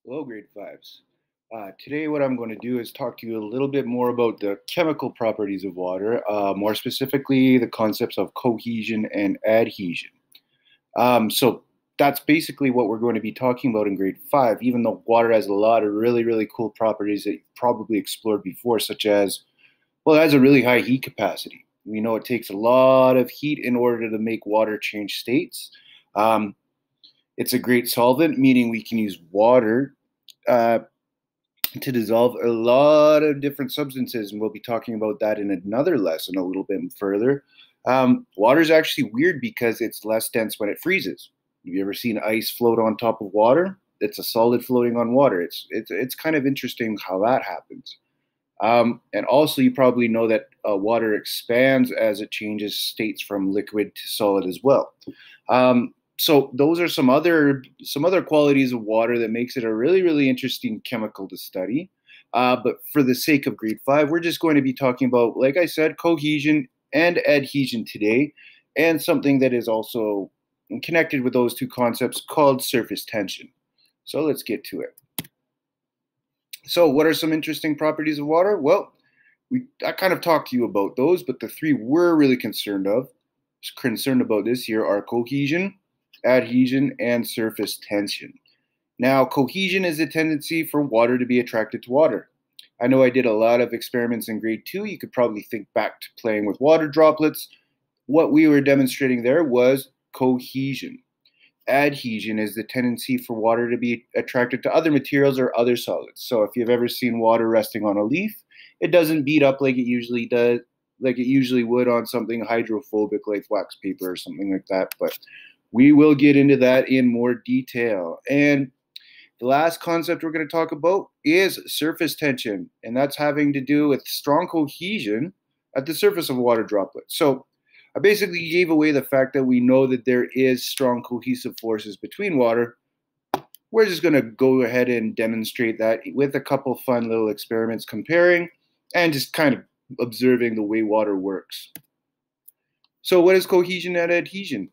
Hello, grade fives. Today, what I'm going to do is talk to you a little bit more about the chemical properties of water, more specifically, the concepts of cohesion and adhesion. So, that's basically what we're going to be talking about in grade five, even though water has a lot of really, really cool properties that you've probably explored before, such as, well, it has a really high heat capacity. We know it takes a lot of heat in order to make water change states. Um, it's a great solvent, meaning we can use water uh, to dissolve a lot of different substances, and we'll be talking about that in another lesson a little bit further. Water is actually weird because it's less dense when it freezes. Have you ever seen ice float on top of water? It's a solid floating on water. It's kind of interesting how that happens. And also, you probably know that water expands as it changes states from liquid to solid as well. So those are some other qualities of water that makes it a really, really interesting chemical to study. But for the sake of grade five, we're just going to be talking about, like I said, cohesion and adhesion today, and something that is also connected with those two concepts called surface tension. So let's get to it. So what are some interesting properties of water? Well, I kind of talked to you about those, but the three we're really concerned about this year are cohesion, adhesion, and surface tension. Now, cohesion is the tendency for water to be attracted to water. I know I did a lot of experiments in grade 2. You could probably think back to playing with water droplets. What we were demonstrating there was cohesion. Adhesion is the tendency for water to be attracted to other materials or other solids. So if you've ever seen water resting on a leaf, it doesn't beat up like it usually does, like it usually would on something hydrophobic like wax paper or something like that. But we will get into that in more detail. And the last concept we're going to talk about is surface tension, and that's having to do with strong cohesion at the surface of a water droplet. So I basically gave away the fact that we know that there is strong cohesive forces between water. We're just going to go ahead and demonstrate that with a couple fun little experiments comparing and just kind of observing the way water works. So what is cohesion and adhesion?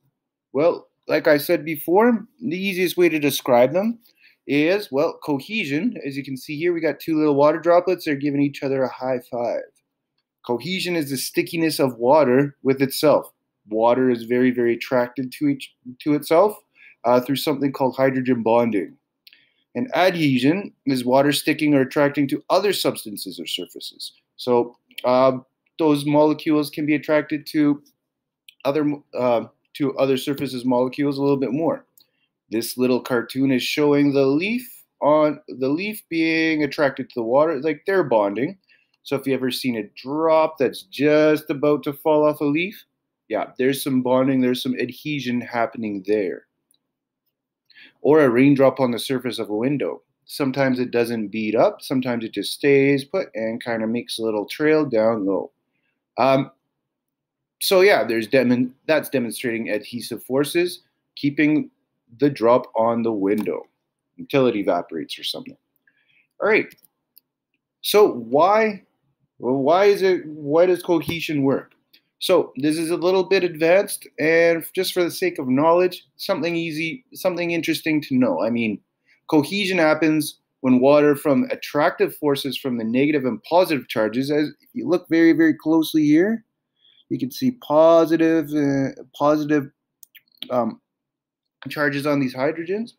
Well, like I said before, the easiest way to describe them is, well, cohesion, as you can see here, we got two little water droplets. They're giving each other a high five. Cohesion is the stickiness of water with itself. Water is very, very attracted to itself through something called hydrogen bonding. And adhesion is water sticking or attracting to other substances or surfaces. So those molecules can be attracted to other surfaces molecules a little bit more. This little cartoon is showing the leaf being attracted to the water, like they're bonding. So if you ever seen a drop that's just about to fall off a leaf, yeah, there's some bonding, there's some adhesion happening there. Or a raindrop on the surface of a window. Sometimes it doesn't bead up, sometimes it just stays put and kind of makes a little trail down low. So yeah, that's demonstrating adhesive forces, keeping the drop on the window until it evaporates or something. All right. So why does cohesion work? So this is a little bit advanced, and just for the sake of knowledge, something interesting to know. I mean, cohesion happens when water from attractive forces from the negative and positive charges, as you look very, very closely here, you can see positive charges on these hydrogens.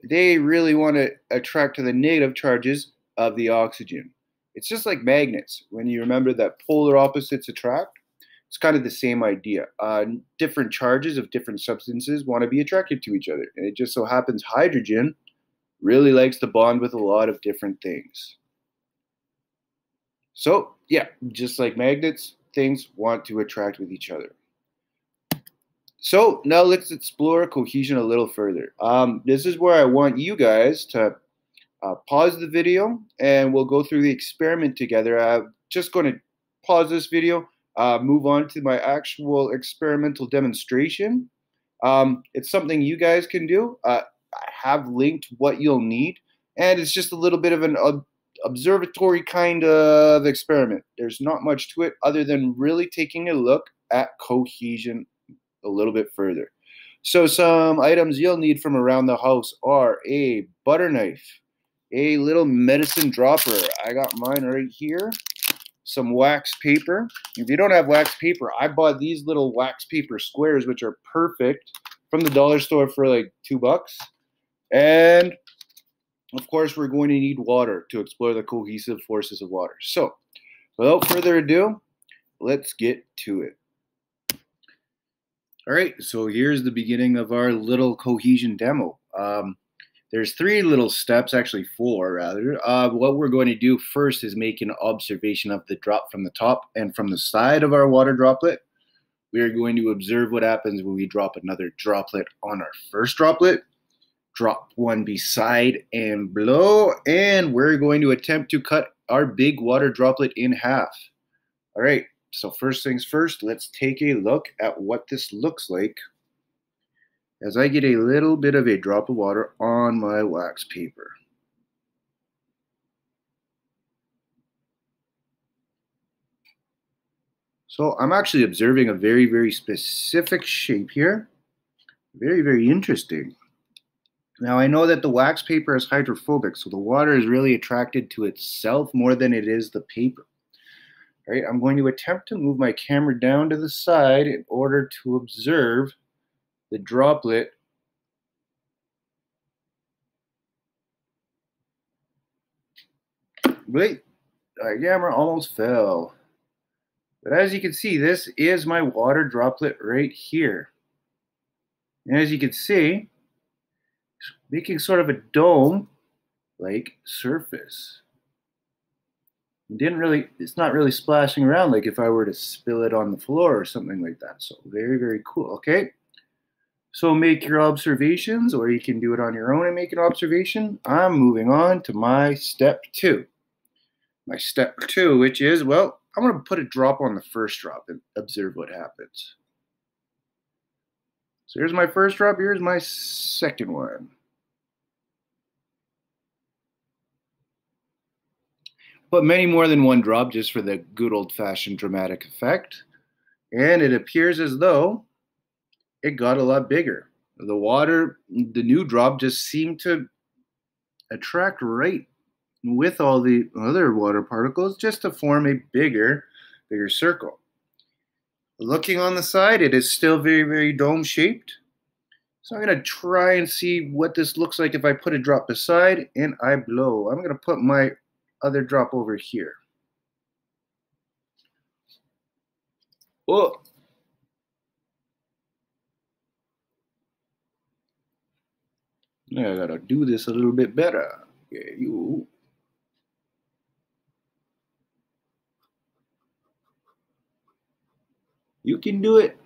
They really want to attract to the negative charges of the oxygen. It's just like magnets. When you remember that polar opposites attract, it's kind of the same idea. Different charges of different substances want to be attracted to each other. And it just so happens hydrogen really likes to bond with a lot of different things. So, yeah, just like magnets, things want to attract with each other. So now let's explore cohesion a little further. This is where I want you guys to pause the video, and we'll go through the experiment together. I'm just going to pause this video, move on to my actual experimental demonstration. It's something you guys can do. I have linked what you'll need, and it's just a little bit of an observatory kind of experiment. There's not much to it other than really taking a look at cohesion a little bit further. So some items you'll need from around the house are a butter knife, a little medicine dropper. I got mine right here. Some wax paper. If you don't have wax paper, I bought these little wax paper squares, which are perfect from the dollar store for like $2. And of course, we're going to need water to explore the cohesive forces of water. So, without further ado, let's get to it. All right, so here's the beginning of our little cohesion demo. There's 3 little steps, actually 4 rather. What we're going to do first is make an observation of the drop from the top and from the side of our water droplet. We are going to observe what happens when we drop another droplet on our first droplet. Drop one beside and below, and we're going to attempt to cut our big water droplet in half. All right, so first things first, let's take a look at what this looks like as I get a little bit of a drop of water on my wax paper. So I'm actually observing a very, very specific shape here. Very, very interesting. Now I know that the wax paper is hydrophobic, so the water is really attracted to itself more than it is the paper. All right, I'm going to attempt to move my camera down to the side in order to observe the droplet. Wait, my camera almost fell. But as you can see, this is my water droplet right here. And as you can see, it's making sort of a dome-like surface. It's not really splashing around like if I were to spill it on the floor or something like that. So very, very cool, okay? So make your observations, or you can do it on your own and make an observation. I'm moving on to my step 2. My step 2, which is, well, I'm going to put a drop on the first drop and observe what happens. So here's my first drop, here's my second one. But many more than one drop just for the good old-fashioned dramatic effect. And it appears as though it got a lot bigger. The water, the new drop just seemed to attract right with all the other water particles just to form a bigger circle. Looking on the side, it is still very, very dome-shaped. So I'm going to try and see what this looks like if I put a drop beside and I blow. I'm going to put my other drop over here. Oh. Yeah, I got to do this a little bit better. Yeah, you. You can do it.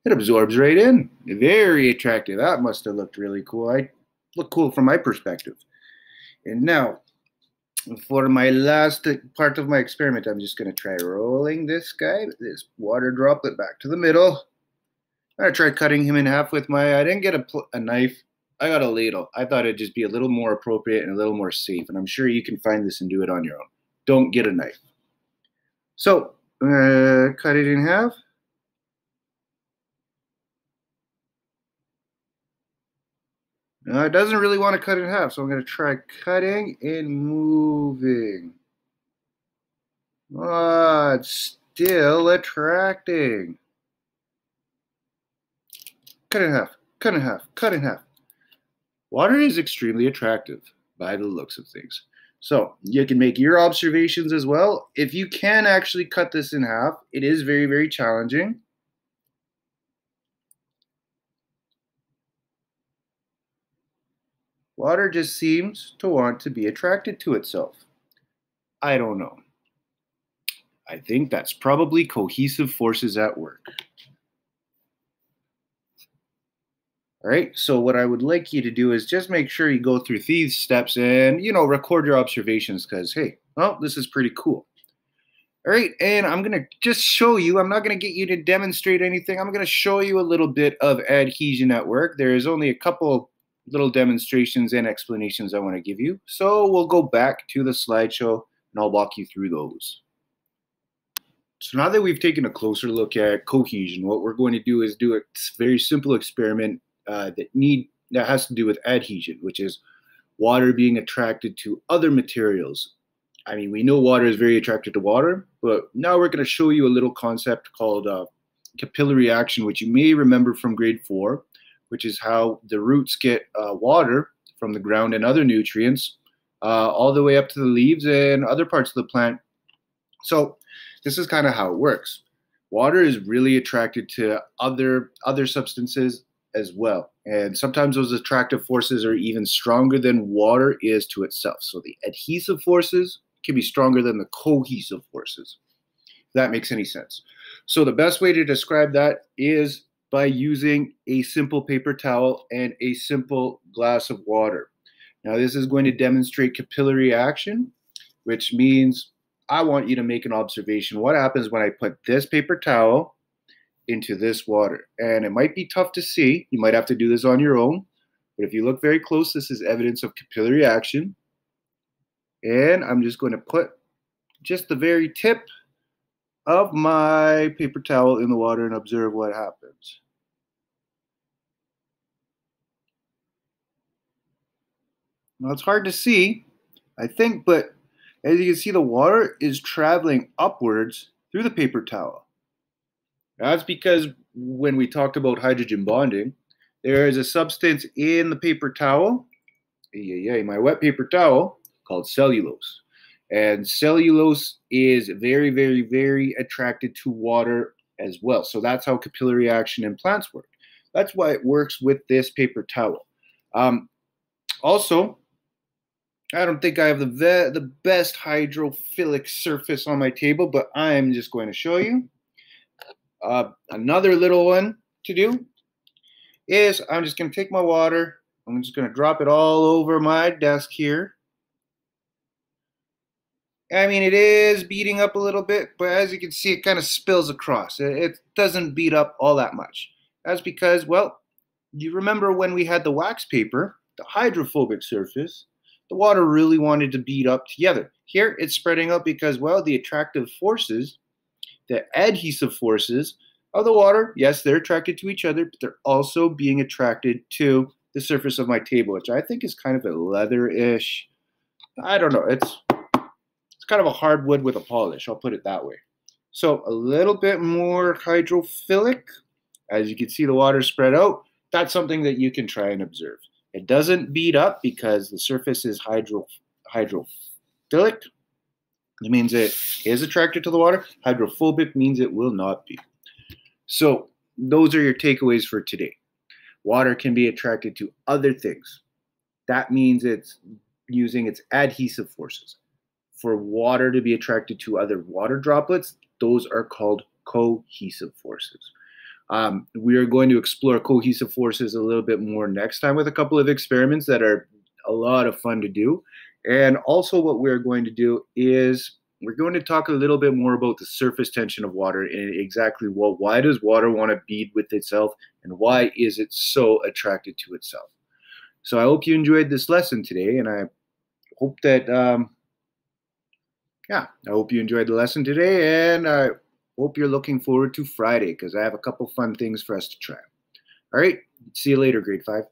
It absorbs right in. Very attractive. That must have looked really cool. I look cool from my perspective. And now, for my last part of my experiment, I'm just going to try rolling this water droplet back to the middle. I'm going to try cutting him in half with I didn't get a knife. I got a ladle. I thought it'd just be a little more appropriate and a little more safe. And I'm sure you can find this and do it on your own. Don't get a knife. So, cut it in half. It doesn't really want to cut in half, so I'm going to try cutting and moving. It's still attracting. Cut in half, cut in half, cut in half. Water is extremely attractive by the looks of things. So you can make your observations as well. If you can actually cut this in half, it is very, very challenging. Water just seems to want to be attracted to itself. I don't know. I think that's probably cohesive forces at work. All right, so what I would like you to do is just make sure you go through these steps and, record your observations because, hey, well, this is pretty cool. All right, and I'm going to just show you. I'm not going to get you to demonstrate anything. I'm going to show you a little bit of adhesion at work. There is only a couple little demonstrations and explanations I want to give you. So we'll go back to the slideshow, and I'll walk you through those. So now that we've taken a closer look at cohesion, what we're going to do is do a very simple experiment that that has to do with adhesion, which is water being attracted to other materials. I mean, we know water is very attracted to water, but now we're going to show you a little concept called capillary action, which you may remember from grade 4, which is how the roots get water from the ground and other nutrients all the way up to the leaves and other parts of the plant. So this is kind of how it works. Water is really attracted to other substances as well. And sometimes those attractive forces are even stronger than water is to itself. So the adhesive forces can be stronger than the cohesive forces, if that makes any sense. So the best way to describe that is by using a simple paper towel and a simple glass of water. Now this is going to demonstrate capillary action, which means I want you to make an observation. What happens when I put this paper towel into this water? And it might be tough to see. You might have to do this on your own. But if you look very close, this is evidence of capillary action. And I'm just going to put just the very tip of my paper towel in the water and observe what happens. Now it's hard to see, I think, but as you can see, the water is traveling upwards through the paper towel. That's because when we talked about hydrogen bonding, there is a substance in the paper towel, my wet paper towel, called cellulose. And cellulose is very, very, very attracted to water as well. So that's how capillary action in plants work. That's why it works with this paper towel. Also, I don't think I have the best hydrophilic surface on my table, but I'm just going to show you. Another little one to do is I'm just going to take my water. I'm just going to drop it all over my desk here. I mean, it is beating up a little bit, but as you can see, it kind of spills across. It doesn't beat up all that much. That's because, well, you remember when we had the wax paper, the hydrophobic surface, the water really wanted to beat up together. Here, it's spreading out because, well, the attractive forces, the adhesive forces of the water, yes, they're attracted to each other, but they're also being attracted to the surface of my table, which I think is kind of a leather-ish. I don't know. It's kind of a hardwood with a polish, I'll put it that way. So a little bit more hydrophilic. As you can see, the water spread out. That's something that you can try and observe. It doesn't beat up because the surface is hydrophilic. It means it is attracted to the water. Hydrophobic means it will not be. So those are your takeaways for today. Water can be attracted to other things. That means it's using its adhesive forces. For water to be attracted to other water droplets, those are called cohesive forces. We are going to explore cohesive forces a little bit more next time with a couple of experiments that are a lot of fun to do. And also what we're going to do is we're going to talk a little bit more about the surface tension of water and exactly, well, why does water want to bead with itself and why is it so attracted to itself? So I hope you enjoyed this lesson today, and I hope that I hope you enjoyed the lesson today, and I hope you're looking forward to Friday because I have a couple fun things for us to try. All right, see you later, grade 5.